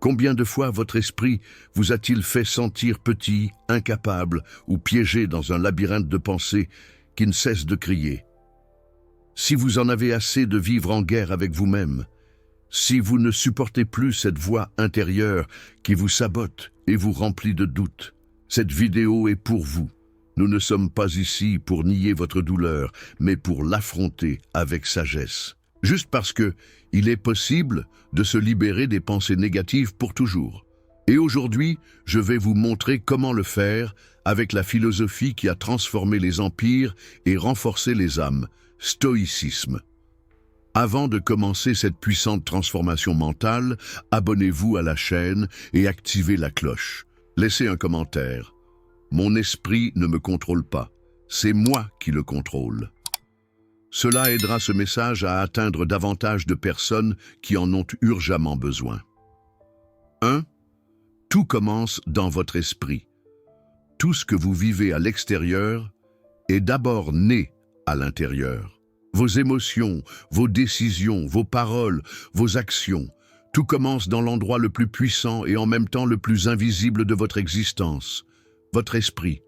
Combien de fois votre esprit vous a-t-il fait sentir petit, incapable ou piégé dans un labyrinthe de pensées qui ne cesse de crier? Si vous en avez assez de vivre en guerre avec vous-même, si vous ne supportez plus cette voix intérieure qui vous sabote et vous remplit de doutes, cette vidéo est pour vous. Nous ne sommes pas ici pour nier votre douleur, mais pour l'affronter avec sagesse. Juste parce que il est possible de se libérer des pensées négatives pour toujours. Et aujourd'hui, je vais vous montrer comment le faire avec la philosophie qui a transformé les empires et renforcé les âmes, stoïcisme. Avant de commencer cette puissante transformation mentale, abonnez-vous à la chaîne et activez la cloche. Laissez un commentaire. Mon esprit ne me contrôle pas, c'est moi qui le contrôle. Cela aidera ce message à atteindre davantage de personnes qui en ont urgemment besoin. 1. Tout commence dans votre esprit. Tout ce que vous vivez à l'extérieur est d'abord né à l'intérieur. Vos émotions, vos décisions, vos paroles, vos actions, tout commence dans l'endroit le plus puissant et en même temps le plus invisible de votre existence, votre esprit.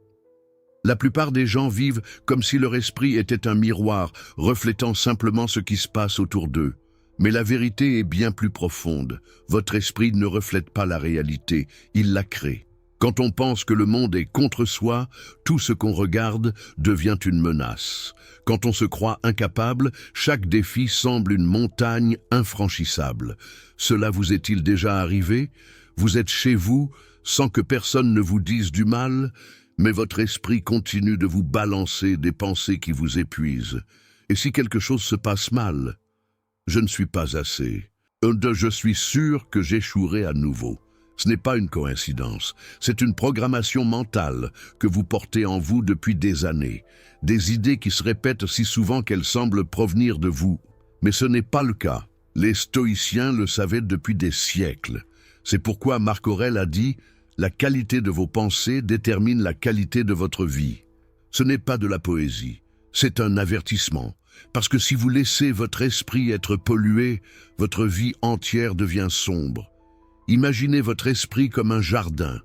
La plupart des gens vivent comme si leur esprit était un miroir, reflétant simplement ce qui se passe autour d'eux. Mais la vérité est bien plus profonde. Votre esprit ne reflète pas la réalité, il la crée. Quand on pense que le monde est contre soi, tout ce qu'on regarde devient une menace. Quand on se croit incapable, chaque défi semble une montagne infranchissable. Cela vous est-il déjà arrivé? Vous êtes chez vous, sans que personne ne vous dise du mal, mais votre esprit continue de vous balancer des pensées qui vous épuisent. Et si quelque chose se passe mal? Je ne suis pas assez. Je suis sûr que j'échouerai à nouveau. Ce n'est pas une coïncidence, c'est une programmation mentale que vous portez en vous depuis des années. Des idées qui se répètent si souvent qu'elles semblent provenir de vous. Mais ce n'est pas le cas. Les stoïciens le savaient depuis des siècles. C'est pourquoi Marc Aurèle a dit « La qualité de vos pensées détermine la qualité de votre vie ». Ce n'est pas de la poésie, c'est un avertissement. Parce que si vous laissez votre esprit être pollué, votre vie entière devient sombre. Imaginez votre esprit comme un jardin.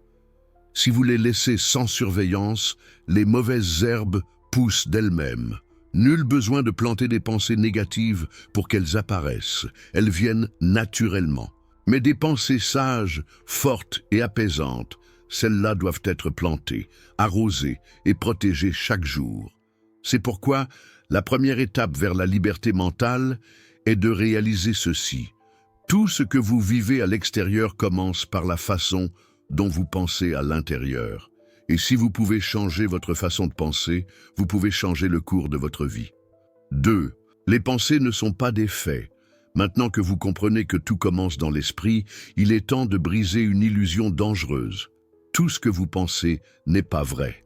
Si vous les laissez sans surveillance, les mauvaises herbes poussent d'elles-mêmes. Nul besoin de planter des pensées négatives pour qu'elles apparaissent. Elles viennent naturellement. Mais des pensées sages, fortes et apaisantes, celles-là doivent être plantées, arrosées et protégées chaque jour. C'est pourquoi la première étape vers la liberté mentale est de réaliser ceci. Tout ce que vous vivez à l'extérieur commence par la façon dont vous pensez à l'intérieur. Et si vous pouvez changer votre façon de penser, vous pouvez changer le cours de votre vie. 2. Les pensées ne sont pas des faits. Maintenant que vous comprenez que tout commence dans l'esprit, il est temps de briser une illusion dangereuse. Tout ce que vous pensez n'est pas vrai.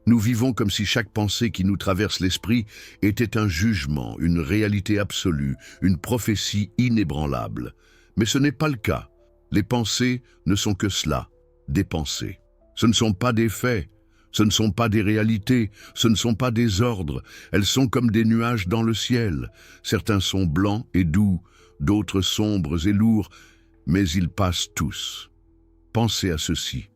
Nous vivons comme si chaque pensée qui nous traverse l'esprit était un jugement, une réalité absolue, une prophétie inébranlable. Mais ce n'est pas le cas. Les pensées ne sont que cela, des pensées. Ce ne sont pas des faits, ce ne sont pas des réalités, ce ne sont pas des ordres. Elles sont comme des nuages dans le ciel. Certains sont blancs et doux, d'autres sombres et lourds, mais ils passent tous. Pensez à ceci.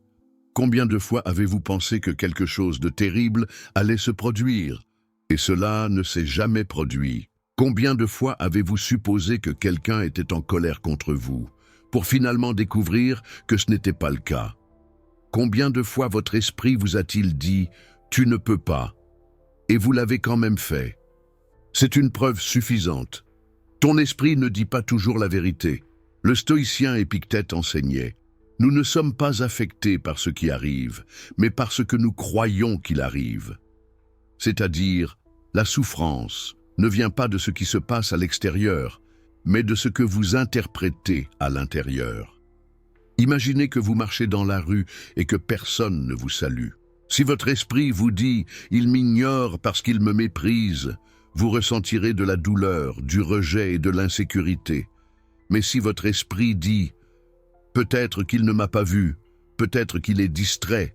Combien de fois avez-vous pensé que quelque chose de terrible allait se produire? Et cela ne s'est jamais produit. Combien de fois avez-vous supposé que quelqu'un était en colère contre vous, pour finalement découvrir que ce n'était pas le cas? Combien de fois votre esprit vous a-t-il dit « tu ne peux pas » et vous l'avez quand même fait? C'est une preuve suffisante. Ton esprit ne dit pas toujours la vérité. Le stoïcien Épictète enseignait. Nous ne sommes pas affectés par ce qui arrive, mais par ce que nous croyons qu'il arrive. C'est-à-dire, la souffrance ne vient pas de ce qui se passe à l'extérieur, mais de ce que vous interprétez à l'intérieur. Imaginez que vous marchez dans la rue et que personne ne vous salue. Si votre esprit vous dit « il m'ignore parce qu'il me méprise », vous ressentirez de la douleur, du rejet et de l'insécurité. Mais si votre esprit dit « peut-être qu'il ne m'a pas vu, peut-être qu'il est distrait,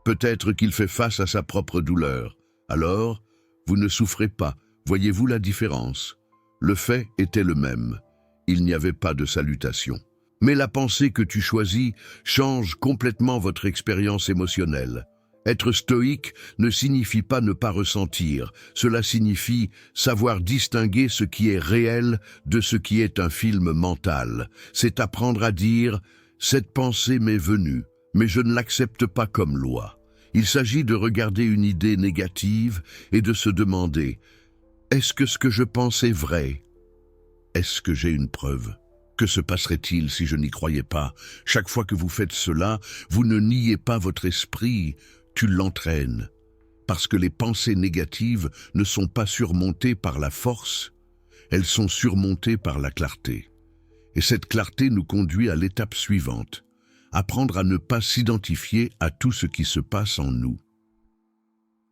peut-être qu'il fait face à sa propre douleur », alors vous ne souffrez pas. Voyez-vous la différence? Le fait était le même. Il n'y avait pas de salutation. Mais la pensée que tu choisis change complètement votre expérience émotionnelle. Être stoïque ne signifie pas ne pas ressentir, cela signifie savoir distinguer ce qui est réel de ce qui est un film mental. C'est apprendre à dire « cette pensée m'est venue, mais je ne l'accepte pas comme loi ». Il s'agit de regarder une idée négative et de se demander « est-ce que ce que je pense est vrai? Est-ce que j'ai une preuve ? Que se passerait-il si je n'y croyais pas? » Chaque fois que vous faites cela, vous ne niez pas votre esprit, tu l'entraînes. Parce que les pensées négatives ne sont pas surmontées par la force, elles sont surmontées par la clarté. Et cette clarté nous conduit à l'étape suivante, apprendre à ne pas s'identifier à tout ce qui se passe en nous.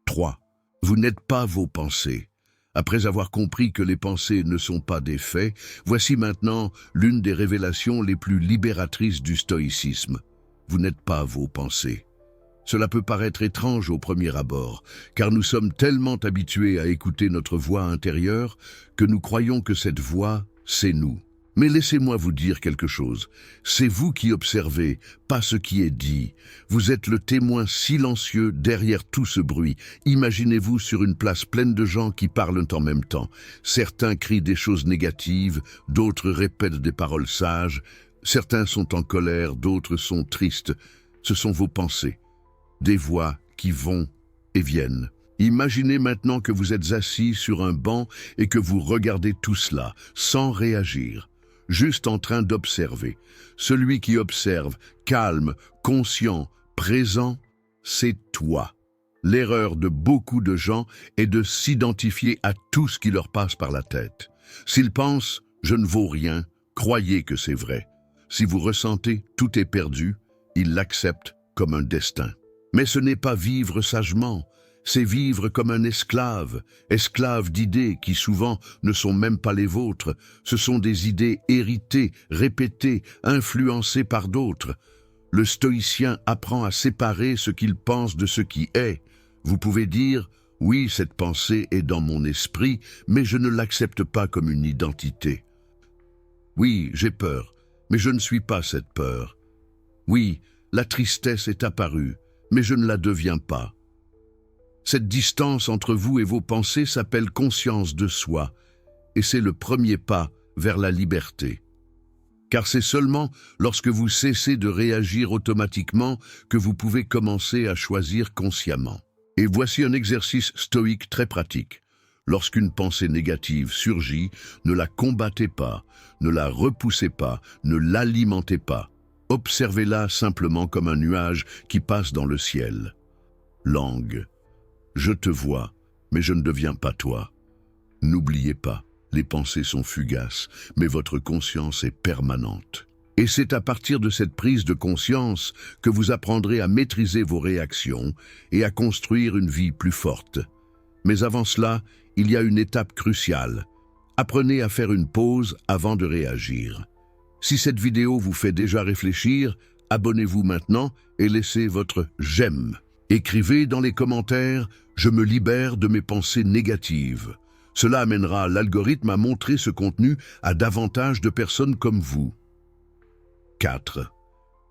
3. Vous n'êtes pas vos pensées. Après avoir compris que les pensées ne sont pas des faits, voici maintenant l'une des révélations les plus libératrices du stoïcisme. Vous n'êtes pas vos pensées. Cela peut paraître étrange au premier abord, car nous sommes tellement habitués à écouter notre voix intérieure que nous croyons que cette voix, c'est nous. Mais laissez-moi vous dire quelque chose. C'est vous qui observez, pas ce qui est dit. Vous êtes le témoin silencieux derrière tout ce bruit. Imaginez-vous sur une place pleine de gens qui parlent en même temps. Certains crient des choses négatives, d'autres répètent des paroles sages. Certains sont en colère, d'autres sont tristes. Ce sont vos pensées. Des voix qui vont et viennent. Imaginez maintenant que vous êtes assis sur un banc et que vous regardez tout cela, sans réagir. Juste en train d'observer. Celui qui observe, calme, conscient, présent, c'est toi. L'erreur de beaucoup de gens est de s'identifier à tout ce qui leur passe par la tête. S'ils pensent « je ne vaux rien », croyez que c'est vrai. Si vous ressentez « tout est perdu », ils l'acceptent comme un destin. Mais ce n'est pas vivre sagement. C'est vivre comme un esclave, esclave d'idées qui souvent ne sont même pas les vôtres. Ce sont des idées héritées, répétées, influencées par d'autres. Le stoïcien apprend à séparer ce qu'il pense de ce qui est. Vous pouvez dire « oui, cette pensée est dans mon esprit, mais je ne l'accepte pas comme une identité. » Oui, j'ai peur, mais je ne suis pas cette peur. Oui, la tristesse est apparue, mais je ne la deviens pas. Cette distance entre vous et vos pensées s'appelle conscience de soi, et c'est le premier pas vers la liberté. Car c'est seulement lorsque vous cessez de réagir automatiquement que vous pouvez commencer à choisir consciemment. Et voici un exercice stoïque très pratique. Lorsqu'une pensée négative surgit, ne la combattez pas, ne la repoussez pas, ne l'alimentez pas. Observez-la simplement comme un nuage qui passe dans le ciel. Langue. Je te vois, mais je ne deviens pas toi. N'oubliez pas, les pensées sont fugaces, mais votre conscience est permanente. Et c'est à partir de cette prise de conscience que vous apprendrez à maîtriser vos réactions et à construire une vie plus forte. Mais avant cela, il y a une étape cruciale. Apprenez à faire une pause avant de réagir. Si cette vidéo vous fait déjà réfléchir, abonnez-vous maintenant et laissez votre « j'aime ». Écrivez dans les commentaires « Je me libère de mes pensées négatives ». Cela amènera l'algorithme à montrer ce contenu à davantage de personnes comme vous. 4.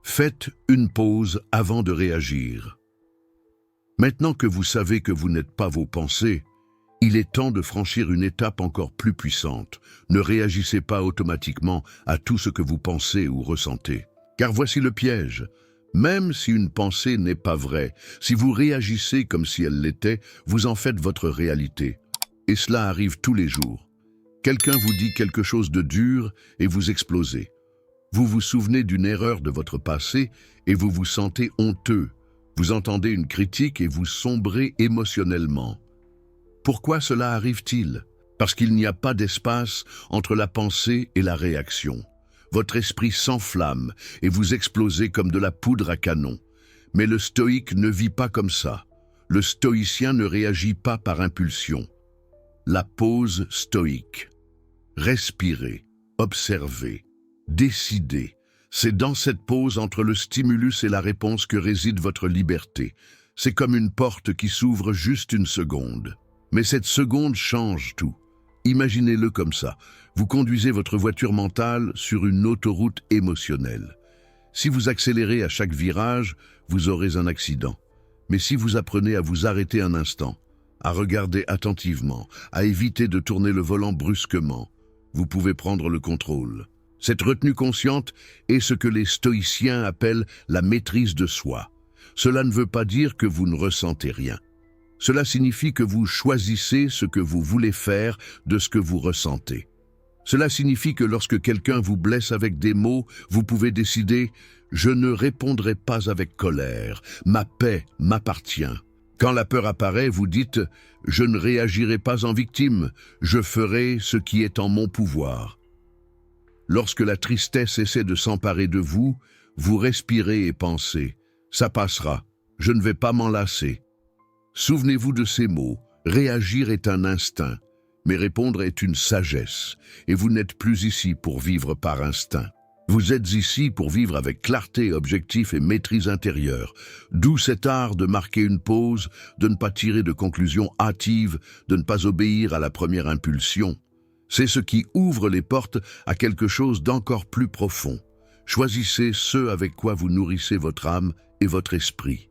Faites une pause avant de réagir. Maintenant que vous savez que vous n'êtes pas vos pensées, il est temps de franchir une étape encore plus puissante. Ne réagissez pas automatiquement à tout ce que vous pensez ou ressentez. Car voici le piège. Même si une pensée n'est pas vraie, si vous réagissez comme si elle l'était, vous en faites votre réalité. Et cela arrive tous les jours. Quelqu'un vous dit quelque chose de dur et vous explosez. Vous vous souvenez d'une erreur de votre passé et vous vous sentez honteux. Vous entendez une critique et vous sombrez émotionnellement. Pourquoi cela arrive-t-il? Parce qu'il n'y a pas d'espace entre la pensée et la réaction. Votre esprit s'enflamme et vous explosez comme de la poudre à canon. Mais le stoïque ne vit pas comme ça. Le stoïcien ne réagit pas par impulsion. La pause stoïque. Respirez, observez, décidez. C'est dans cette pause entre le stimulus et la réponse que réside votre liberté. C'est comme une porte qui s'ouvre juste une seconde. Mais cette seconde change tout. Imaginez-le comme ça. Vous conduisez votre voiture mentale sur une autoroute émotionnelle. Si vous accélérez à chaque virage, vous aurez un accident. Mais si vous apprenez à vous arrêter un instant, à regarder attentivement, à éviter de tourner le volant brusquement, vous pouvez prendre le contrôle. Cette retenue consciente est ce que les stoïciens appellent la maîtrise de soi. Cela ne veut pas dire que vous ne ressentez rien. Cela signifie que vous choisissez ce que vous voulez faire de ce que vous ressentez. Cela signifie que lorsque quelqu'un vous blesse avec des mots, vous pouvez décider « Je ne répondrai pas avec colère, ma paix m'appartient ». Quand la peur apparaît, vous dites « Je ne réagirai pas en victime, je ferai ce qui est en mon pouvoir ». Lorsque la tristesse essaie de s'emparer de vous, vous respirez et pensez « Ça passera, je ne vais pas m'en lasser ». Souvenez-vous de ces mots, réagir est un instinct, mais répondre est une sagesse, et vous n'êtes plus ici pour vivre par instinct. Vous êtes ici pour vivre avec clarté, objectif et maîtrise intérieure, d'où cet art de marquer une pause, de ne pas tirer de conclusions hâtives, de ne pas obéir à la première impulsion. C'est ce qui ouvre les portes à quelque chose d'encore plus profond. Choisissez ce avec quoi vous nourrissez votre âme et votre esprit.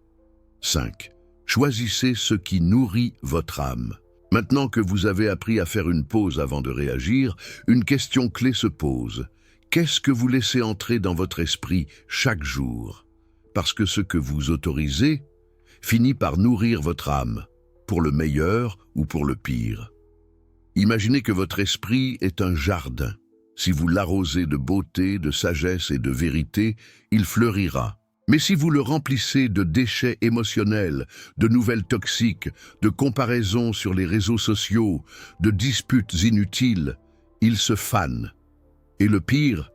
5. Choisissez ce qui nourrit votre âme. Maintenant que vous avez appris à faire une pause avant de réagir, une question clé se pose. Qu'est-ce que vous laissez entrer dans votre esprit chaque jour? Parce que ce que vous autorisez finit par nourrir votre âme, pour le meilleur ou pour le pire. Imaginez que votre esprit est un jardin. Si vous l'arrosez de beauté, de sagesse et de vérité, il fleurira. Mais si vous le remplissez de déchets émotionnels, de nouvelles toxiques, de comparaisons sur les réseaux sociaux, de disputes inutiles, il se fane. Et le pire,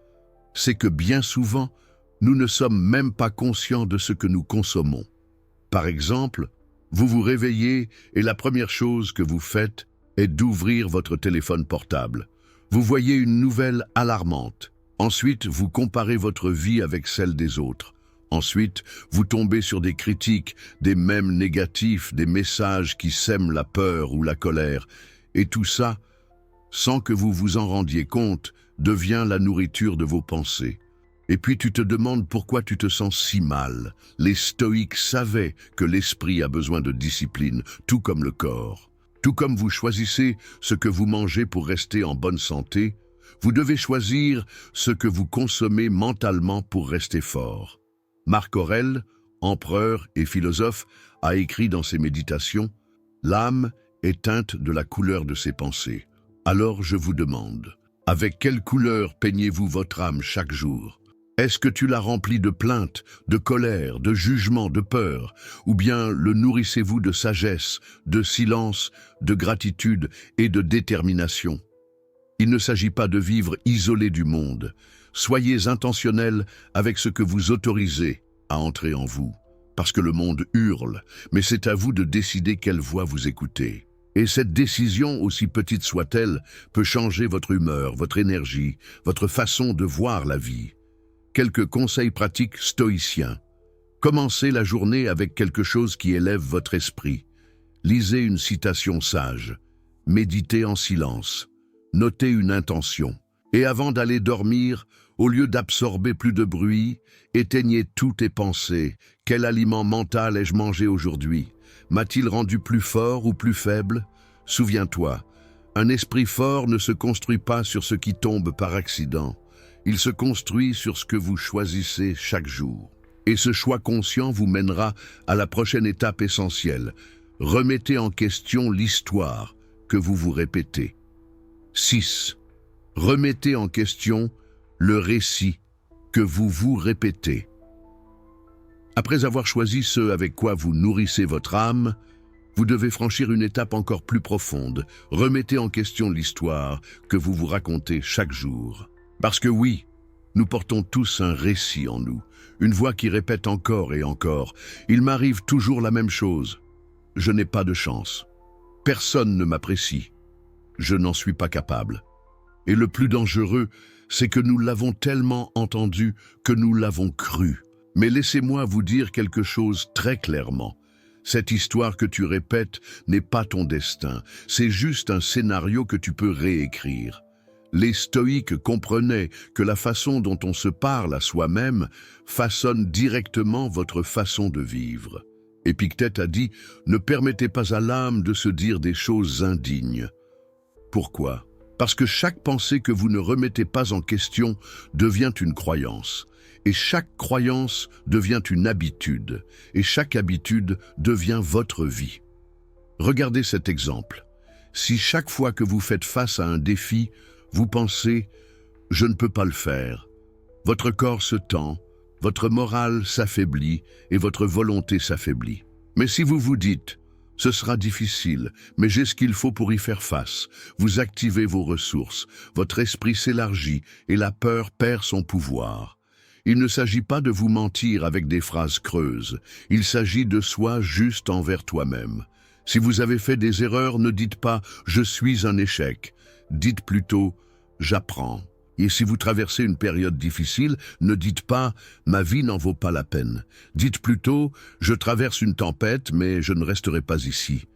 c'est que bien souvent, nous ne sommes même pas conscients de ce que nous consommons. Par exemple, vous vous réveillez et la première chose que vous faites est d'ouvrir votre téléphone portable. Vous voyez une nouvelle alarmante. Ensuite, vous comparez votre vie avec celle des autres. Ensuite, vous tombez sur des critiques, des mèmes négatifs, des messages qui sèment la peur ou la colère. Et tout ça, sans que vous vous en rendiez compte, devient la nourriture de vos pensées. Et puis tu te demandes pourquoi tu te sens si mal. Les stoïques savaient que l'esprit a besoin de discipline, tout comme le corps. Tout comme vous choisissez ce que vous mangez pour rester en bonne santé, vous devez choisir ce que vous consommez mentalement pour rester fort. Marc Aurèle, empereur et philosophe, a écrit dans ses méditations « L'âme est teinte de la couleur de ses pensées. Alors je vous demande, avec quelle couleur peignez-vous votre âme chaque jour? Est-ce que tu la remplis de plaintes, de colère, de jugement, de peur, ou bien le nourrissez-vous de sagesse, de silence, de gratitude et de détermination? Il ne s'agit pas de vivre isolé du monde. Soyez intentionnel avec ce que vous autorisez à entrer en vous, parce que le monde hurle, mais c'est à vous de décider quelle voix vous écoutez. Et cette décision, aussi petite soit-elle, peut changer votre humeur, votre énergie, votre façon de voir la vie. Quelques conseils pratiques stoïciens. Commencez la journée avec quelque chose qui élève votre esprit. Lisez une citation sage. Méditez en silence. Notez une intention. Et avant d'aller dormir, au lieu d'absorber plus de bruit, éteignez toutes tes pensées. Quel aliment mental ai-je mangé aujourd'hui? M'a-t-il rendu plus fort ou plus faible? Souviens-toi, un esprit fort ne se construit pas sur ce qui tombe par accident. Il se construit sur ce que vous choisissez chaque jour. Et ce choix conscient vous mènera à la prochaine étape essentielle. Remettez en question l'histoire que vous vous répétez. 6. Remettez en question le récit que vous vous répétez. Après avoir choisi ce avec quoi vous nourrissez votre âme, vous devez franchir une étape encore plus profonde. Remettez en question l'histoire que vous vous racontez chaque jour. Parce que oui, nous portons tous un récit en nous, une voix qui répète encore et encore. Il m'arrive toujours la même chose. Je n'ai pas de chance. Personne ne m'apprécie. Je n'en suis pas capable. Et le plus dangereux, c'est que nous l'avons tellement entendu que nous l'avons cru. Mais laissez-moi vous dire quelque chose très clairement. Cette histoire que tu répètes n'est pas ton destin, c'est juste un scénario que tu peux réécrire. Les stoïques comprenaient que la façon dont on se parle à soi-même façonne directement votre façon de vivre. Épictète a dit « Ne permettez pas à l'âme de se dire des choses indignes ». Pourquoi? Parce que chaque pensée que vous ne remettez pas en question devient une croyance. Et chaque croyance devient une habitude. Et chaque habitude devient votre vie. Regardez cet exemple. Si chaque fois que vous faites face à un défi, vous pensez « je ne peux pas le faire », votre corps se tend, votre morale s'affaiblit et votre volonté s'affaiblit. Mais si vous vous dites « ce sera difficile, mais j'ai ce qu'il faut pour y faire face », vous activez vos ressources, votre esprit s'élargit et la peur perd son pouvoir. Il ne s'agit pas de vous mentir avec des phrases creuses, il s'agit de soi juste envers toi-même. Si vous avez fait des erreurs, ne dites pas « je suis un échec », dites plutôt « j'apprends ». Et si vous traversez une période difficile, ne dites pas « ma vie n'en vaut pas la peine ». Dites plutôt « je traverse une tempête, mais je ne resterai pas ici ».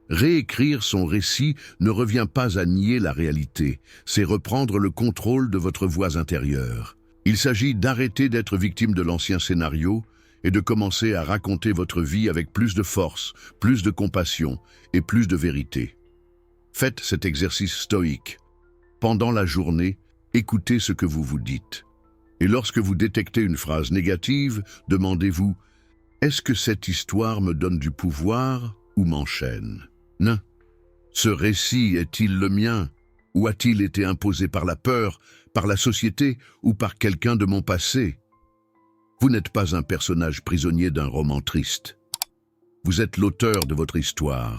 Réécrire son récit ne revient pas à nier la réalité, c'est reprendre le contrôle de votre voix intérieure. Il s'agit d'arrêter d'être victime de l'ancien scénario et de commencer à raconter votre vie avec plus de force, plus de compassion et plus de vérité. Faites cet exercice stoïque. Pendant la journée, écoutez ce que vous vous dites. Et lorsque vous détectez une phrase négative, demandez-vous « Est-ce que cette histoire me donne du pouvoir ou m'enchaîne ?» Non. Ce récit est-il le mien? Ou a-t-il été imposé par la peur, par la société ou par quelqu'un de mon passé? Vous n'êtes pas un personnage prisonnier d'un roman triste. Vous êtes l'auteur de votre histoire.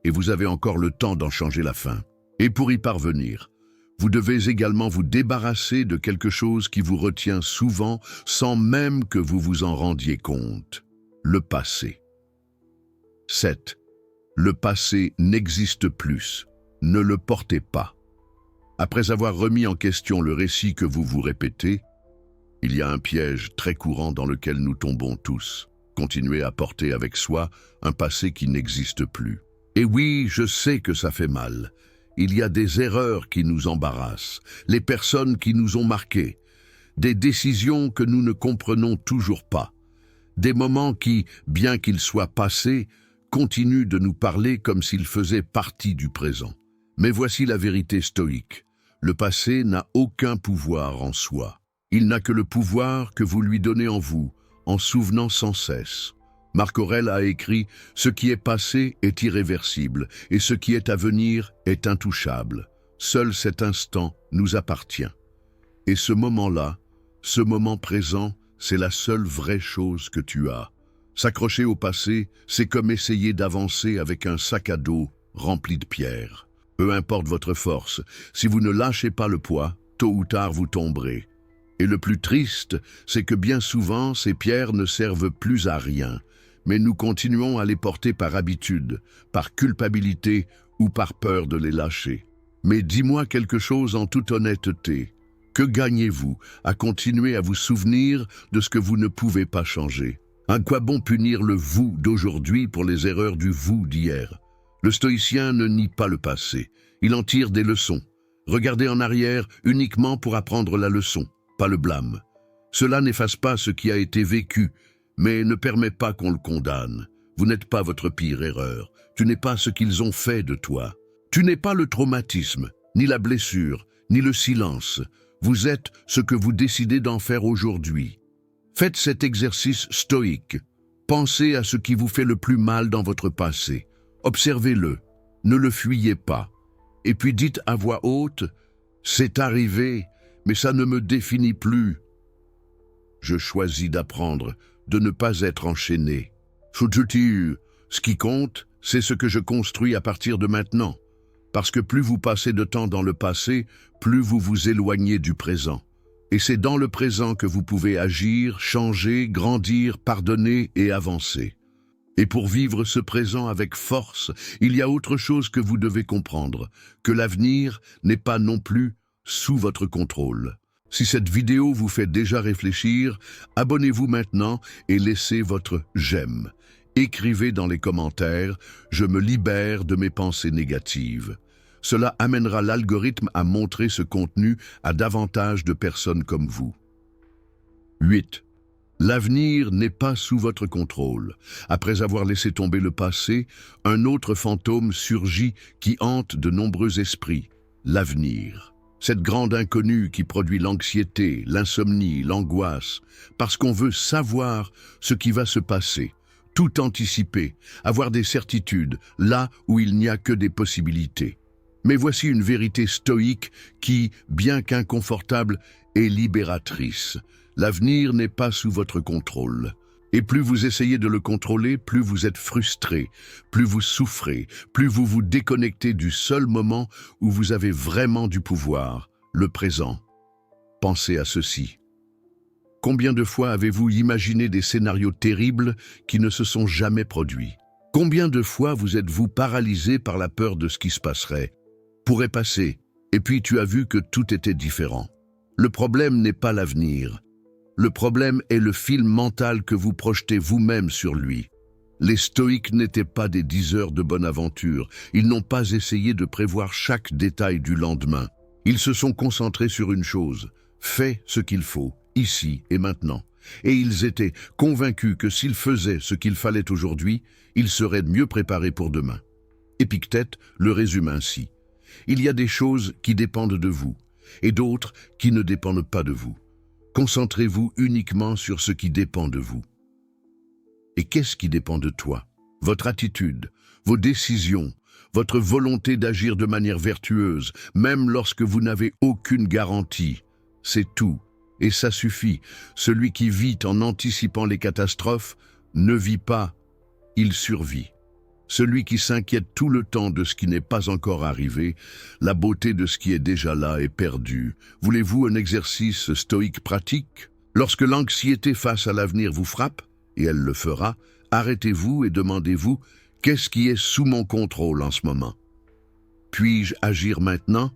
Et vous avez encore le temps d'en changer la fin. Et pour y parvenir, vous devez également vous débarrasser de quelque chose qui vous retient souvent sans même que vous vous en rendiez compte. Le passé. 7. Le passé n'existe plus. Ne le portez pas. Après avoir remis en question le récit que vous vous répétez, il y a un piège très courant dans lequel nous tombons tous. Continuer à porter avec soi un passé qui n'existe plus. Et oui, je sais que ça fait mal. Il y a des erreurs qui nous embarrassent, les personnes qui nous ont marqués, des décisions que nous ne comprenons toujours pas, des moments qui, bien qu'ils soient passés, continuent de nous parler comme s'ils faisaient partie du présent. Mais voici la vérité stoïque. Le passé n'a aucun pouvoir en soi. Il n'a que le pouvoir que vous lui donnez en vous, en souvenant sans cesse. Marc Aurèle a écrit « Ce qui est passé est irréversible, et ce qui est à venir est intouchable. Seul cet instant nous appartient. » Et ce moment-là, ce moment présent, c'est la seule vraie chose que tu as. S'accrocher au passé, c'est comme essayer d'avancer avec un sac à dos rempli de pierres. Peu importe votre force, si vous ne lâchez pas le poids, tôt ou tard vous tomberez. Et le plus triste, c'est que bien souvent, ces pierres ne servent plus à rien. Mais nous continuons à les porter par habitude, par culpabilité ou par peur de les lâcher. Mais dis-moi quelque chose en toute honnêteté. Que gagnez-vous à continuer à vous souvenir de ce que vous ne pouvez pas changer? À quoi bon punir le vous d'aujourd'hui pour les erreurs du vous d'hier? Le stoïcien ne nie pas le passé, il en tire des leçons. Regardez en arrière uniquement pour apprendre la leçon, pas le blâme. Cela n'efface pas ce qui a été vécu, mais ne permet pas qu'on le condamne. Vous n'êtes pas votre pire erreur. Tu n'es pas ce qu'ils ont fait de toi. Tu n'es pas le traumatisme, ni la blessure, ni le silence. Vous êtes ce que vous décidez d'en faire aujourd'hui. Faites cet exercice stoïque. Pensez à ce qui vous fait le plus mal dans votre passé. Observez-le. Ne le fuyez pas. Et puis dites à voix haute « C'est arrivé, mais ça ne me définit plus. Je choisis d'apprendre, de ne pas être enchaîné. Ce qui compte, c'est ce que je construis à partir de maintenant. Parce que plus vous passez de temps dans le passé, plus vous vous éloignez du présent. Et c'est dans le présent que vous pouvez agir, changer, grandir, pardonner et avancer. Et pour vivre ce présent avec force, il y a autre chose que vous devez comprendre, que l'avenir n'est pas non plus sous votre contrôle. Si cette vidéo vous fait déjà réfléchir, abonnez-vous maintenant et laissez votre j'aime. Écrivez dans les commentaires « Je me libère de mes pensées négatives ». Cela amènera l'algorithme à montrer ce contenu à davantage de personnes comme vous. 8. L'avenir n'est pas sous votre contrôle. Après avoir laissé tomber le passé, un autre fantôme surgit qui hante de nombreux esprits, l'avenir. Cette grande inconnue qui produit l'anxiété, l'insomnie, l'angoisse, parce qu'on veut savoir ce qui va se passer, tout anticiper, avoir des certitudes, là où il n'y a que des possibilités. Mais voici une vérité stoïque qui, bien qu'inconfortable, est libératrice. L'avenir n'est pas sous votre contrôle. Et plus vous essayez de le contrôler, plus vous êtes frustré, plus vous souffrez, plus vous vous déconnectez du seul moment où vous avez vraiment du pouvoir, le présent. Pensez à ceci. Combien de fois avez-vous imaginé des scénarios terribles qui ne se sont jamais produits? Combien de fois vous êtes-vous paralysé par la peur de ce qui se passerait, pourrait passer, et puis tu as vu que tout était différent? Le problème n'est pas l'avenir. Le problème est le film mental que vous projetez vous-même sur lui. Les stoïques n'étaient pas des diseurs de bonne aventure. Ils n'ont pas essayé de prévoir chaque détail du lendemain. Ils se sont concentrés sur une chose. Fais ce qu'il faut, ici et maintenant. Et ils étaient convaincus que s'ils faisaient ce qu'il fallait aujourd'hui, ils seraient mieux préparés pour demain. Épictète le résume ainsi. Il y a des choses qui dépendent de vous, et d'autres qui ne dépendent pas de vous. Concentrez-vous uniquement sur ce qui dépend de vous. Et qu'est-ce qui dépend de toi? Votre attitude, vos décisions, votre volonté d'agir de manière vertueuse, même lorsque vous n'avez aucune garantie. C'est tout, et ça suffit. Celui qui vit en anticipant les catastrophes ne vit pas, il survit. Celui qui s'inquiète tout le temps de ce qui n'est pas encore arrivé, la beauté de ce qui est déjà là est perdue. Voulez-vous un exercice stoïque pratique? Lorsque l'anxiété face à l'avenir vous frappe, et elle le fera, arrêtez-vous et demandez-vous « Qu'est-ce qui est sous mon contrôle en ce moment? Puis-je agir maintenant? »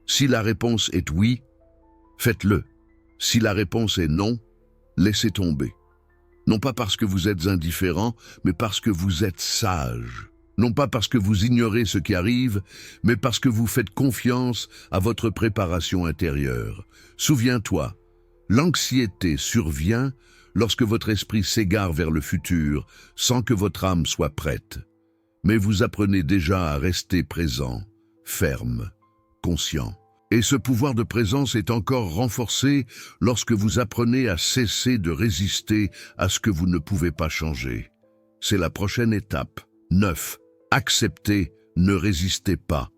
Si la réponse est oui, faites-le. Si la réponse est non, laissez tomber. Non pas parce que vous êtes indifférent, mais parce que vous êtes sage. Non pas parce que vous ignorez ce qui arrive, mais parce que vous faites confiance à votre préparation intérieure. Souviens-toi, l'anxiété survient lorsque votre esprit s'égare vers le futur, sans que votre âme soit prête. Mais vous apprenez déjà à rester présent, ferme, conscient. Et ce pouvoir de présence est encore renforcé lorsque vous apprenez à cesser de résister à ce que vous ne pouvez pas changer. C'est la prochaine étape. 9. Acceptez, ne résistez pas.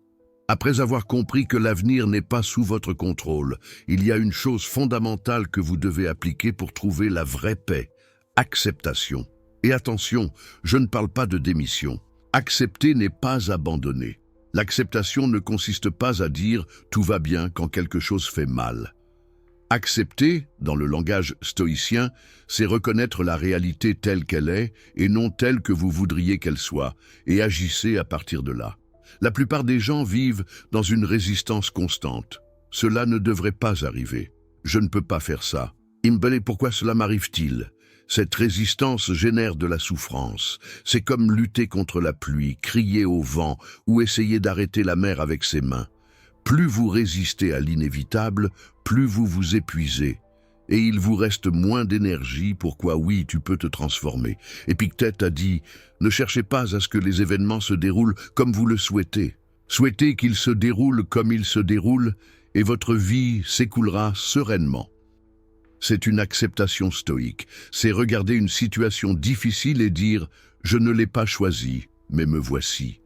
Après avoir compris que l'avenir n'est pas sous votre contrôle, il y a une chose fondamentale que vous devez appliquer pour trouver la vraie paix. Acceptation. Et attention, je ne parle pas de démission. Accepter n'est pas abandonner. L'acceptation ne consiste pas à dire « tout va bien » quand quelque chose fait mal. Accepter, dans le langage stoïcien, c'est reconnaître la réalité telle qu'elle est et non telle que vous voudriez qu'elle soit, et agissez à partir de là. La plupart des gens vivent dans une résistance constante. Cela ne devrait pas arriver. Je ne peux pas faire ça. Imbele, pourquoi cela m'arrive-t-il? Cette résistance génère de la souffrance. C'est comme lutter contre la pluie, crier au vent ou essayer d'arrêter la mer avec ses mains. Plus vous résistez à l'inévitable, plus vous vous épuisez. Et il vous reste moins d'énergie, pourquoi oui, tu peux te transformer. Épictète a dit « Ne cherchez pas à ce que les événements se déroulent comme vous le souhaitez. Souhaitez qu'ils se déroulent comme ils se déroulent et votre vie s'écoulera sereinement. » C'est une acceptation stoïque. C'est regarder une situation difficile et dire « Je ne l'ai pas choisi, mais me voici.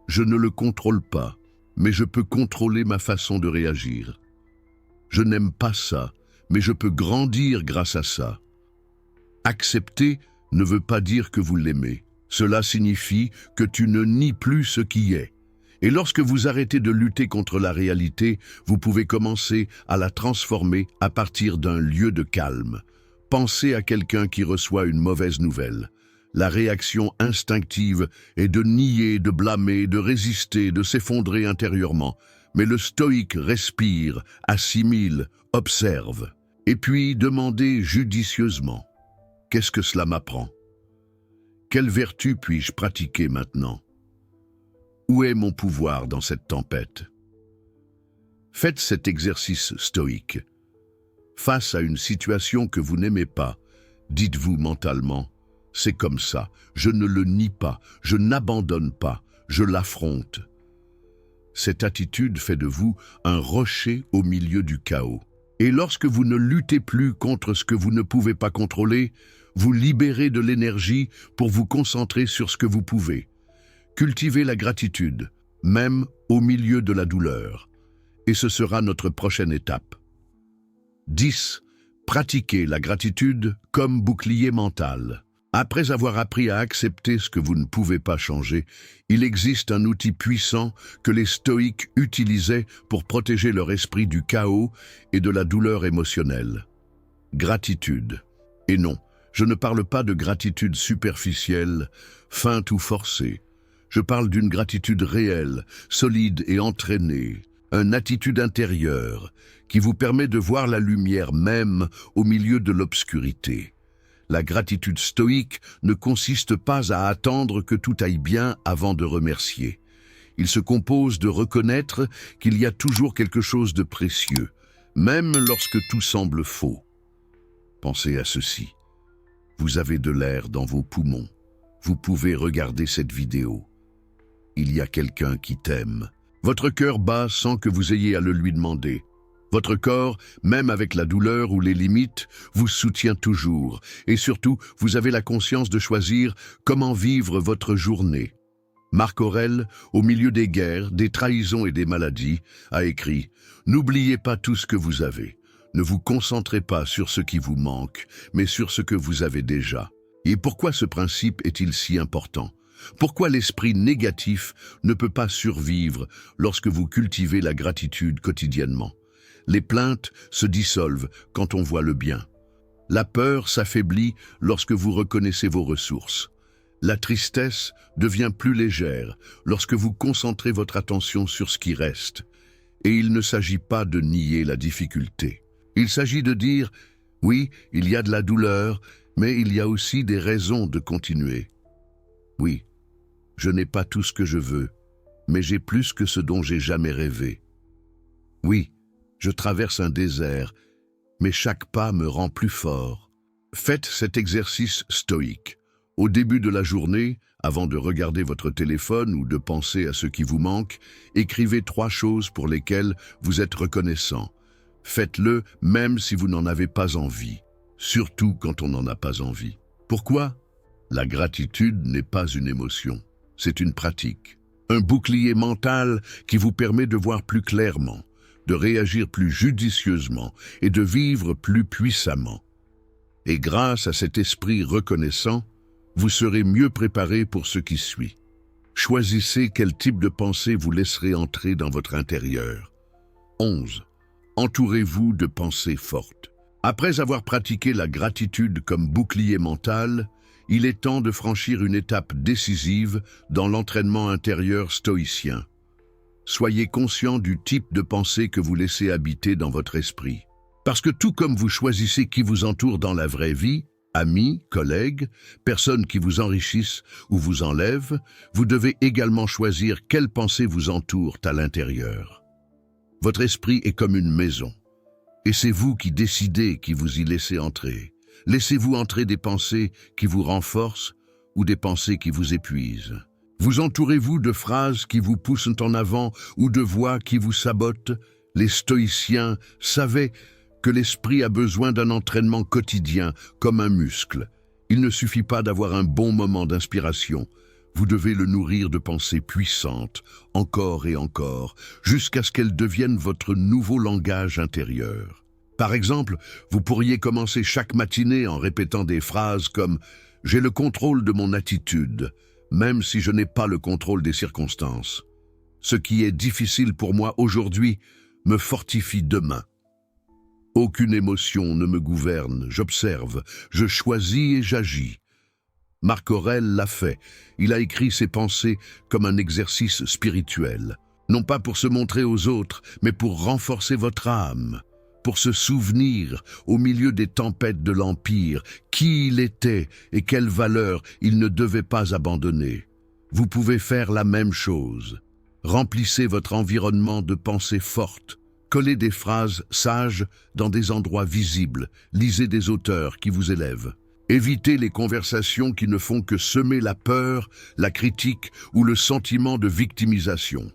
Je ne le contrôle pas, mais je peux contrôler ma façon de réagir. Je n'aime pas ça, mais je peux grandir grâce à ça. » Accepter ne veut pas dire que vous l'aimez. Cela signifie que tu ne nies plus ce qui est. Et lorsque vous arrêtez de lutter contre la réalité, vous pouvez commencer à la transformer à partir d'un lieu de calme. Pensez à quelqu'un qui reçoit une mauvaise nouvelle. La réaction instinctive est de nier, de blâmer, de résister, de s'effondrer intérieurement. Mais le stoïque respire, assimile, observe. Et puis demandez judicieusement. Qu'est-ce que cela m'apprend? Quelle vertu puis-je pratiquer maintenant? Où est mon pouvoir dans cette tempête? Faites cet exercice stoïque. Face à une situation que vous n'aimez pas, dites-vous mentalement, c'est comme ça, je ne le nie pas, je n'abandonne pas, je l'affronte. Cette attitude fait de vous un rocher au milieu du chaos. Et lorsque vous ne luttez plus contre ce que vous ne pouvez pas contrôler, vous libérez de l'énergie pour vous concentrer sur ce que vous pouvez. Cultivez la gratitude, même au milieu de la douleur. Et ce sera notre prochaine étape. 10. Pratiquez la gratitude comme bouclier mental. Après avoir appris à accepter ce que vous ne pouvez pas changer, il existe un outil puissant que les stoïques utilisaient pour protéger leur esprit du chaos et de la douleur émotionnelle. Gratitude. Et non, je ne parle pas de gratitude superficielle, feinte ou forcée. Je parle d'une gratitude réelle, solide et entraînée, une attitude intérieure qui vous permet de voir la lumière même au milieu de l'obscurité. La gratitude stoïque ne consiste pas à attendre que tout aille bien avant de remercier. Il se compose de reconnaître qu'il y a toujours quelque chose de précieux, même lorsque tout semble faux. Pensez à ceci. Vous avez de l'air dans vos poumons. Vous pouvez regarder cette vidéo. Il y a quelqu'un qui t'aime. Votre cœur bat sans que vous ayez à le lui demander. Votre corps, même avec la douleur ou les limites, vous soutient toujours. Et surtout, vous avez la conscience de choisir comment vivre votre journée. Marc Aurèle, au milieu des guerres, des trahisons et des maladies, a écrit « N'oubliez pas tout ce que vous avez. Ne vous concentrez pas sur ce qui vous manque, mais sur ce que vous avez déjà. » Et pourquoi ce principe est-il si important? Pourquoi l'esprit négatif ne peut pas survivre lorsque vous cultivez la gratitude quotidiennement? Les plaintes se dissolvent quand on voit le bien. La peur s'affaiblit lorsque vous reconnaissez vos ressources. La tristesse devient plus légère lorsque vous concentrez votre attention sur ce qui reste. Et il ne s'agit pas de nier la difficulté. Il s'agit de dire « Oui, il y a de la douleur, mais il y a aussi des raisons de continuer. Oui, je n'ai pas tout ce que je veux, mais j'ai plus que ce dont j'ai jamais rêvé. Oui, je traverse un désert, mais chaque pas me rend plus fort. » Faites cet exercice stoïque. Au début de la journée, avant de regarder votre téléphone ou de penser à ce qui vous manque, écrivez 3 choses pour lesquelles vous êtes reconnaissant. Faites-le même si vous n'en avez pas envie, surtout quand on n'en a pas envie. Pourquoi? La gratitude n'est pas une émotion, c'est une pratique. Un bouclier mental qui vous permet de voir plus clairement, de réagir plus judicieusement et de vivre plus puissamment. Et grâce à cet esprit reconnaissant, vous serez mieux préparé pour ce qui suit. Choisissez quel type de pensée vous laisserez entrer dans votre intérieur. 11. Entourez-vous de pensées fortes. Après avoir pratiqué la gratitude comme bouclier mental, il est temps de franchir une étape décisive dans l'entraînement intérieur stoïcien. Soyez conscient du type de pensée que vous laissez habiter dans votre esprit. Parce que tout comme vous choisissez qui vous entoure dans la vraie vie, amis, collègues, personnes qui vous enrichissent ou vous enlèvent, vous devez également choisir quelles pensées vous entourent à l'intérieur. Votre esprit est comme une maison, et c'est vous qui décidez qui vous y laissez entrer. Laissez-vous entrer des pensées qui vous renforcent ou des pensées qui vous épuisent. Vous entourez-vous de phrases qui vous poussent en avant ou de voix qui vous sabotent? Les stoïciens savaient que l'esprit a besoin d'un entraînement quotidien comme un muscle. Il ne suffit pas d'avoir un bon moment d'inspiration. Vous devez le nourrir de pensées puissantes, encore et encore, jusqu'à ce qu'elles deviennent votre nouveau langage intérieur. Par exemple, vous pourriez commencer chaque matinée en répétant des phrases comme « J'ai le contrôle de mon attitude », même si je n'ai pas le contrôle des circonstances. Ce qui est difficile pour moi aujourd'hui me fortifie demain. Aucune émotion ne me gouverne, j'observe, je choisis et j'agis. Marc Aurèle l'a fait, il a écrit ses pensées comme un exercice spirituel, non pas pour se montrer aux autres, mais pour renforcer votre âme. pour se souvenir, au milieu des tempêtes de l'Empire, qui il était et quelle valeur il ne devait pas abandonner. Vous pouvez faire la même chose. Remplissez votre environnement de pensées fortes. Collez des phrases sages dans des endroits visibles. Lisez des auteurs qui vous élèvent. Évitez les conversations qui ne font que semer la peur, la critique ou le sentiment de victimisation.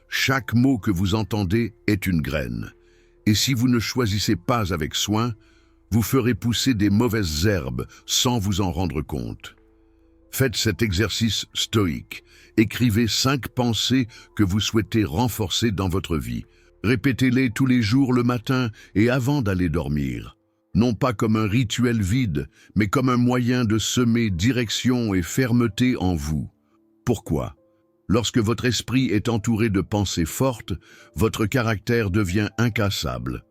Chaque mot que vous entendez est une graine. Et si vous ne choisissez pas avec soin, vous ferez pousser des mauvaises herbes sans vous en rendre compte. Faites cet exercice stoïque. Écrivez 5 pensées que vous souhaitez renforcer dans votre vie. Répétez-les tous les jours le matin et avant d'aller dormir. Non pas comme un rituel vide, mais comme un moyen de semer direction et fermeté en vous. Pourquoi ? Lorsque votre esprit est entouré de pensées fortes, votre caractère devient incassable.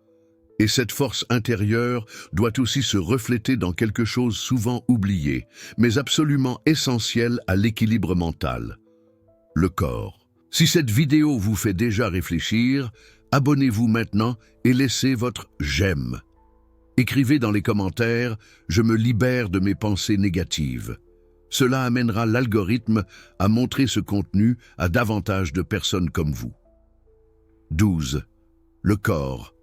Et cette force intérieure doit aussi se refléter dans quelque chose souvent oublié, mais absolument essentiel à l'équilibre mental. Le corps. Si cette vidéo vous fait déjà réfléchir, abonnez-vous maintenant et laissez votre « j'aime ». Écrivez dans les commentaires « Je me libère de mes pensées négatives ». Cela amènera l'algorithme à montrer ce contenu à davantage de personnes comme vous. 12. Le corps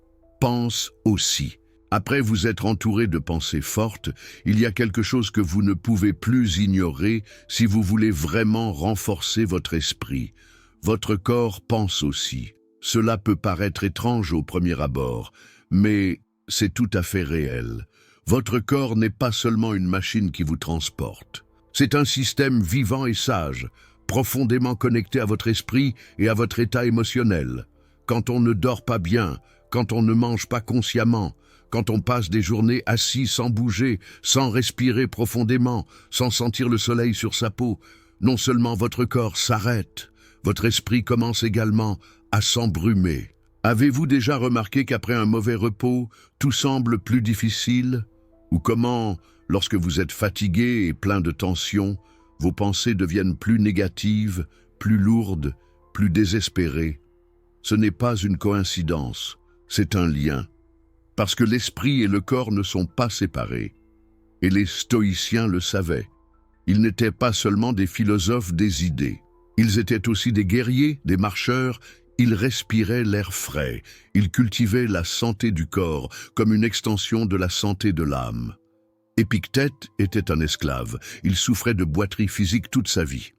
pense aussi. Après vous être entouré de pensées fortes, il y a quelque chose que vous ne pouvez plus ignorer si vous voulez vraiment renforcer votre esprit. Votre corps pense aussi. Cela peut paraître étrange au premier abord, mais c'est tout à fait réel. Votre corps n'est pas seulement une machine qui vous transporte. C'est un système vivant et sage, profondément connecté à votre esprit et à votre état émotionnel. Quand on ne dort pas bien, quand on ne mange pas consciemment, quand on passe des journées assis sans bouger, sans respirer profondément, sans sentir le soleil sur sa peau, non seulement votre corps s'arrête, votre esprit commence également à s'embrumer. Avez-vous déjà remarqué qu'après un mauvais repos, tout semble plus difficile? Ou comment, lorsque vous êtes fatigué et plein de tension, vos pensées deviennent plus négatives, plus lourdes, plus désespérées? Ce n'est pas une coïncidence, c'est un lien. Parce que l'esprit et le corps ne sont pas séparés. Et les stoïciens le savaient. Ils n'étaient pas seulement des philosophes des idées. Ils étaient aussi des guerriers, des marcheurs. Ils respiraient l'air frais. Ils cultivaient la santé du corps comme une extension de la santé de l'âme. Épictète était un esclave. Il souffrait de boiterie physique toute sa vie.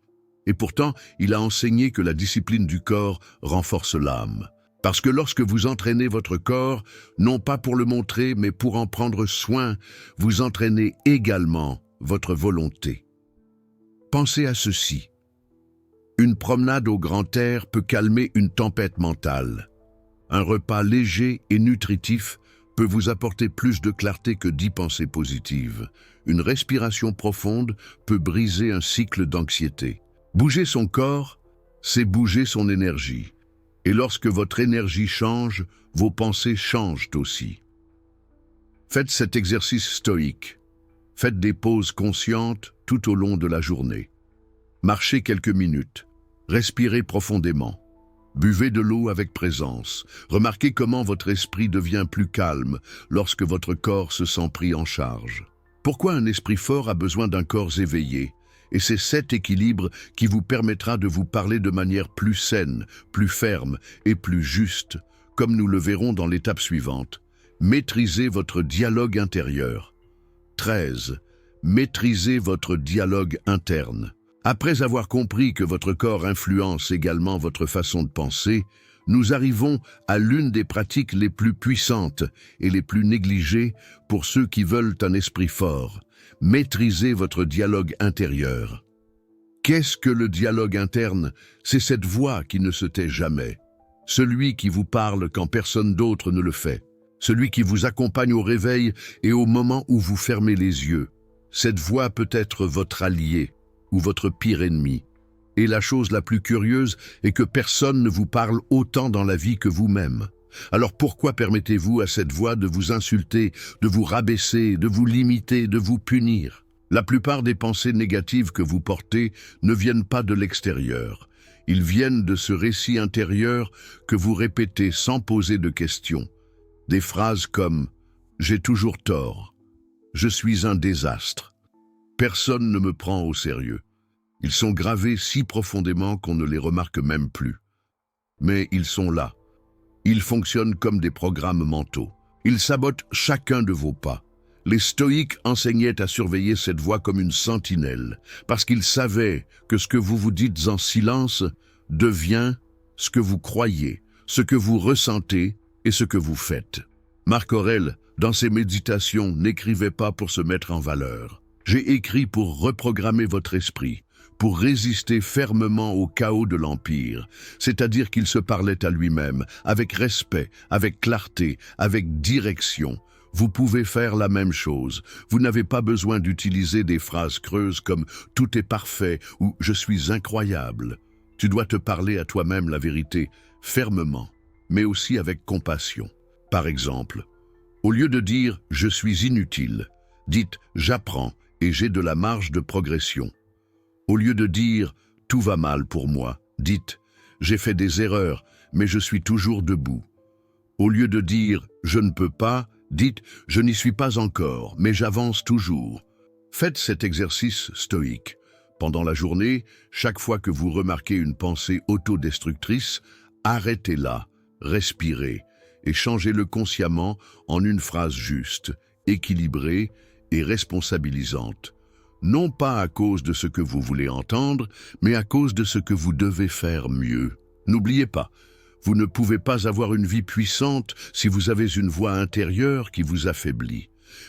Et pourtant, il a enseigné que la discipline du corps renforce l'âme. Parce que lorsque vous entraînez votre corps, non pas pour le montrer, mais pour en prendre soin, vous entraînez également votre volonté. Pensez à ceci. Une promenade au grand air peut calmer une tempête mentale. Un repas léger et nutritif peut vous apporter plus de clarté que 10 pensées positives. Une respiration profonde peut briser un cycle d'anxiété. Bouger son corps, c'est bouger son énergie. Et lorsque votre énergie change, vos pensées changent aussi. Faites cet exercice stoïque. Faites des pauses conscientes tout au long de la journée. Marchez quelques minutes. Respirez profondément. Buvez de l'eau avec présence. Remarquez comment votre esprit devient plus calme lorsque votre corps se sent pris en charge. Pourquoi un esprit fort a besoin d'un corps éveillé? Et c'est cet équilibre qui vous permettra de vous parler de manière plus saine, plus ferme et plus juste, comme nous le verrons dans l'étape suivante. Maîtrisez votre dialogue intérieur. 13. Maîtrisez votre dialogue interne. Après avoir compris que votre corps influence également votre façon de penser, nous arrivons à l'une des pratiques les plus puissantes et les plus négligées pour ceux qui veulent un esprit fort. Maîtrisez votre dialogue intérieur. Qu'est-ce que le dialogue interne? C'est cette voix qui ne se tait jamais. Celui qui vous parle quand personne d'autre ne le fait. Celui qui vous accompagne au réveil et au moment où vous fermez les yeux. Cette voix peut être votre allié ou votre pire ennemi. Et la chose la plus curieuse est que personne ne vous parle autant dans la vie que vous-même. Alors pourquoi permettez-vous à cette voix de vous insulter, de vous rabaisser, de vous limiter, de vous punir? La plupart des pensées négatives que vous portez ne viennent pas de l'extérieur. Ils viennent de ce récit intérieur que vous répétez sans poser de questions. Des phrases comme « J'ai toujours tort »,« Je suis un désastre »,« Personne ne me prend au sérieux ». Ils sont gravés si profondément qu'on ne les remarque même plus. Mais ils sont là. Ils fonctionnent comme des programmes mentaux. Ils sabotent chacun de vos pas. Les stoïques enseignaient à surveiller cette voix comme une sentinelle, parce qu'ils savaient que ce que vous vous dites en silence devient ce que vous croyez, ce que vous ressentez et ce que vous faites. Marc Aurèle, dans ses méditations, n'écrivait pas pour se mettre en valeur. J'ai écrit pour reprogrammer votre esprit, pour résister fermement au chaos de l'Empire, c'est-à-dire qu'il se parlait à lui-même, avec respect, avec clarté, avec direction. Vous pouvez faire la même chose. Vous n'avez pas besoin d'utiliser des phrases creuses comme « tout est parfait » ou « je suis incroyable ». Tu dois te parler à toi-même la vérité, fermement, mais aussi avec compassion. Par exemple, au lieu de dire « je suis inutile », dites « j'apprends et j'ai de la marge de progression ». Au lieu de dire « tout va mal pour moi », dites « j'ai fait des erreurs, mais je suis toujours debout ». Au lieu de dire « je ne peux pas », dites « je n'y suis pas encore, mais j'avance toujours ». Faites cet exercice stoïque. Pendant la journée, chaque fois que vous remarquez une pensée autodestructrice, arrêtez-la, respirez et changez-le consciemment en une phrase juste, équilibrée et responsabilisante. Non pas à cause de ce que vous voulez entendre, mais à cause de ce que vous devez faire mieux. N'oubliez pas, vous ne pouvez pas avoir une vie puissante si vous avez une voix intérieure qui vous affaiblit.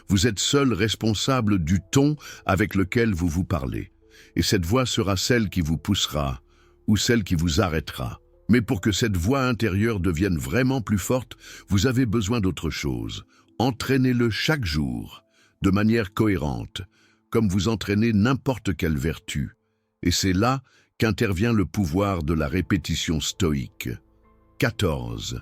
Vous êtes seul responsable du ton avec lequel vous vous parlez. Et cette voix sera celle qui vous poussera ou celle qui vous arrêtera. Mais pour que cette voix intérieure devienne vraiment plus forte, vous avez besoin d'autre chose. Entraînez-le chaque jour, de manière cohérente, comme vous entraînez n'importe quelle vertu. Et c'est là qu'intervient le pouvoir de la répétition stoïque. 14.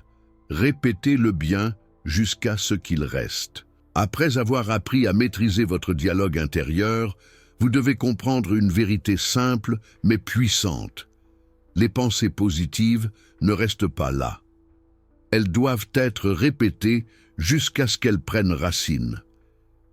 Répétez le bien jusqu'à ce qu'il reste. Après avoir appris à maîtriser votre dialogue intérieur, vous devez comprendre une vérité simple mais puissante. Les pensées positives ne restent pas là. Elles doivent être répétées jusqu'à ce qu'elles prennent racine.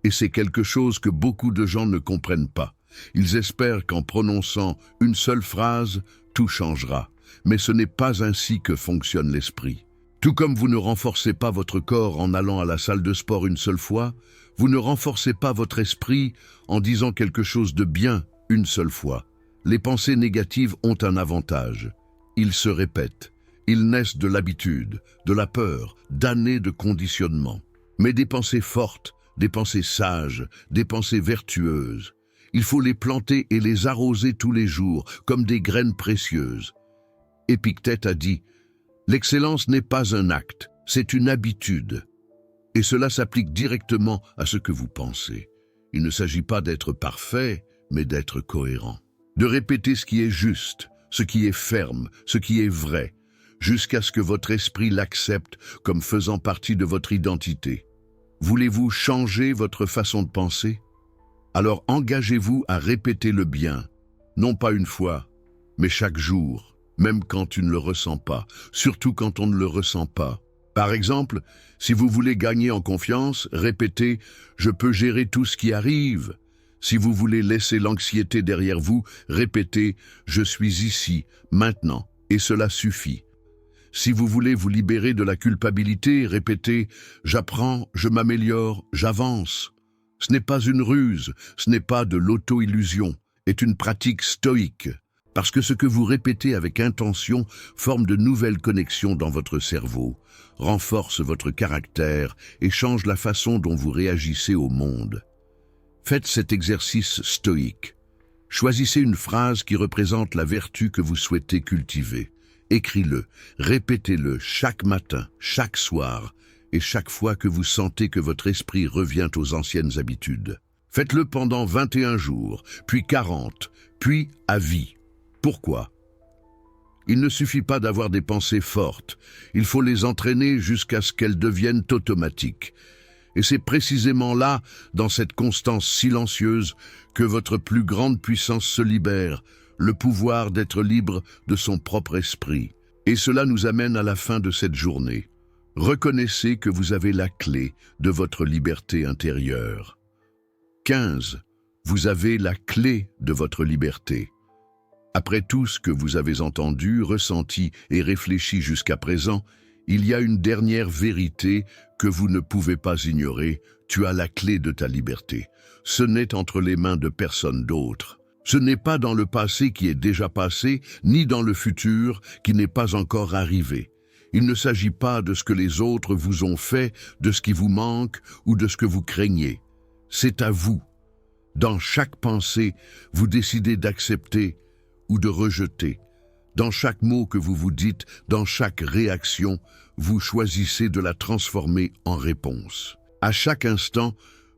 Et c'est quelque chose que beaucoup de gens ne comprennent pas. Ils espèrent qu'en prononçant une seule phrase, tout changera. Mais ce n'est pas ainsi que fonctionne l'esprit. Tout comme vous ne renforcez pas votre corps en allant à la salle de sport une seule fois, vous ne renforcez pas votre esprit en disant quelque chose de bien une seule fois. Les pensées négatives ont un avantage. Ils se répètent. Ils naissent de l'habitude, de la peur, d'années de conditionnement. Mais des pensées fortes, des pensées sages, des pensées vertueuses, il faut les planter et les arroser tous les jours, comme des graines précieuses. Épictète a dit « L'excellence n'est pas un acte, c'est une habitude. » Et cela s'applique directement à ce que vous pensez. Il ne s'agit pas d'être parfait, mais d'être cohérent. De répéter ce qui est juste, ce qui est ferme, ce qui est vrai, jusqu'à ce que votre esprit l'accepte comme faisant partie de votre identité. Voulez-vous changer votre façon de penser? Alors engagez-vous à répéter le bien, non pas une fois, mais chaque jour, même quand tu ne le ressens pas, surtout quand on ne le ressent pas. Par exemple, si vous voulez gagner en confiance, répétez « Je peux gérer tout ce qui arrive ». Si vous voulez laisser l'anxiété derrière vous, répétez « Je suis ici, maintenant » et cela suffit. Si vous voulez vous libérer de la culpabilité, répétez « J'apprends, je m'améliore, j'avance ». Ce n'est pas une ruse, ce n'est pas de l'auto-illusion, c'est une pratique stoïque. Parce que ce que vous répétez avec intention forme de nouvelles connexions dans votre cerveau, renforce votre caractère et change la façon dont vous réagissez au monde. Faites cet exercice stoïque. Choisissez une phrase qui représente la vertu que vous souhaitez cultiver. Écris-le, répétez-le chaque matin, chaque soir, et chaque fois que vous sentez que votre esprit revient aux anciennes habitudes. Faites-le pendant 21 jours, puis 40, puis à vie. Pourquoi? Il ne suffit pas d'avoir des pensées fortes, il faut les entraîner jusqu'à ce qu'elles deviennent automatiques. Et c'est précisément là, dans cette constance silencieuse, que votre plus grande puissance se libère, le pouvoir d'être libre de son propre esprit. Et cela nous amène à la fin de cette journée. Reconnaissez que vous avez la clé de votre liberté intérieure. 15. Vous avez la clé de votre liberté. Après tout ce que vous avez entendu, ressenti et réfléchi jusqu'à présent, il y a une dernière vérité que vous ne pouvez pas ignorer. Tu as la clé de ta liberté. Ce n'est entre les mains de personne d'autre. Ce n'est pas dans le passé qui est déjà passé, ni dans le futur qui n'est pas encore arrivé. Il ne s'agit pas de ce que les autres vous ont fait, de ce qui vous manque ou de ce que vous craignez. C'est à vous. Dans chaque pensée, vous décidez d'accepter ou de rejeter. Dans chaque mot que vous vous dites, dans chaque réaction, vous choisissez de la transformer en réponse. À chaque instant,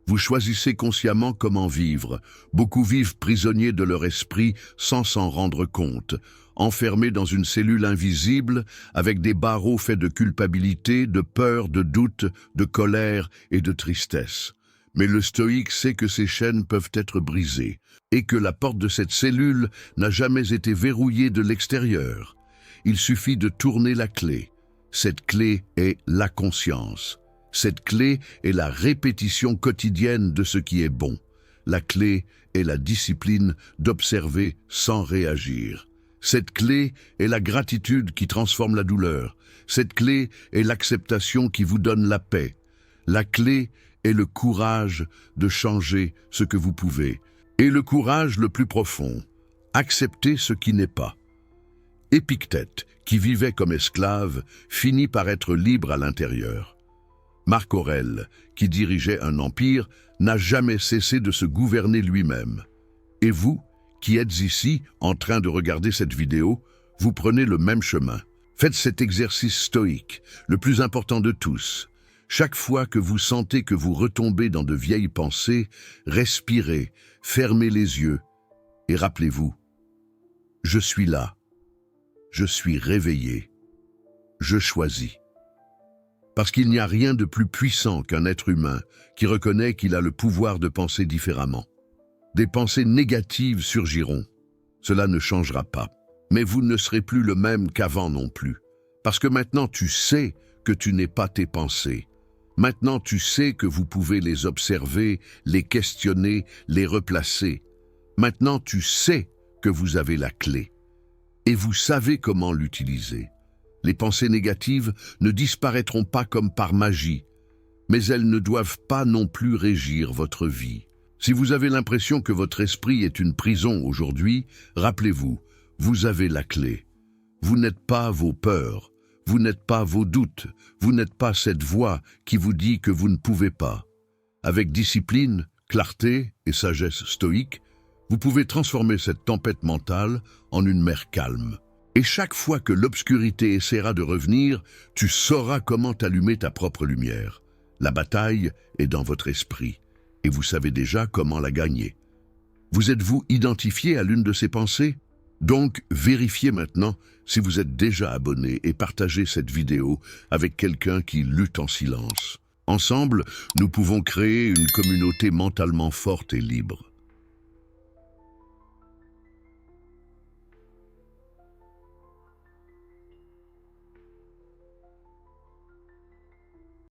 vous choisissez consciemment comment vivre. Beaucoup vivent prisonniers de leur esprit sans s'en rendre compte, enfermés dans une cellule invisible avec des barreaux faits de culpabilité, de peur, de doute, de colère et de tristesse. Mais le stoïque sait que ces chaînes peuvent être brisées et que la porte de cette cellule n'a jamais été verrouillée de l'extérieur. Il suffit de tourner la clé. Cette clé est la conscience. Cette clé est la répétition quotidienne de ce qui est bon. La clé est la discipline d'observer sans réagir. Cette clé est la gratitude qui transforme la douleur. Cette clé est l'acceptation qui vous donne la paix. La clé est le courage de changer ce que vous pouvez. Et le courage le plus profond, accepter ce qui n'est pas. Épictète, qui vivait comme esclave, finit par être libre à l'intérieur. Marc Aurèle, qui dirigeait un empire, n'a jamais cessé de se gouverner lui-même. Et vous, qui êtes ici, en train de regarder cette vidéo, vous prenez le même chemin. Faites cet exercice stoïque, le plus important de tous. Chaque fois que vous sentez que vous retombez dans de vieilles pensées, respirez, fermez les yeux et rappelez-vous, je suis là, je suis réveillé, je choisis. Parce qu'il n'y a rien de plus puissant qu'un être humain qui reconnaît qu'il a le pouvoir de penser différemment. Des pensées négatives surgiront, cela ne changera pas, mais vous ne serez plus le même qu'avant non plus, parce que maintenant tu sais que tu n'es pas tes pensées. Maintenant, tu sais que vous pouvez les observer, les questionner, les replacer. Maintenant, tu sais que vous avez la clé. Et vous savez comment l'utiliser. Les pensées négatives ne disparaîtront pas comme par magie, mais elles ne doivent pas non plus régir votre vie. Si vous avez l'impression que votre esprit est une prison aujourd'hui, rappelez-vous, vous avez la clé. Vous n'êtes pas vos peurs. Vous n'êtes pas vos doutes, vous n'êtes pas cette voix qui vous dit que vous ne pouvez pas. Avec discipline, clarté et sagesse stoïque, vous pouvez transformer cette tempête mentale en une mer calme. Et chaque fois que l'obscurité essaiera de revenir, tu sauras comment allumer ta propre lumière. La bataille est dans votre esprit, et vous savez déjà comment la gagner. Vous êtes-vous identifié à l'une de ces pensées ? Donc, vérifiez maintenant si vous êtes déjà abonné et partagez cette vidéo avec quelqu'un qui lutte en silence. Ensemble, nous pouvons créer une communauté mentalement forte et libre.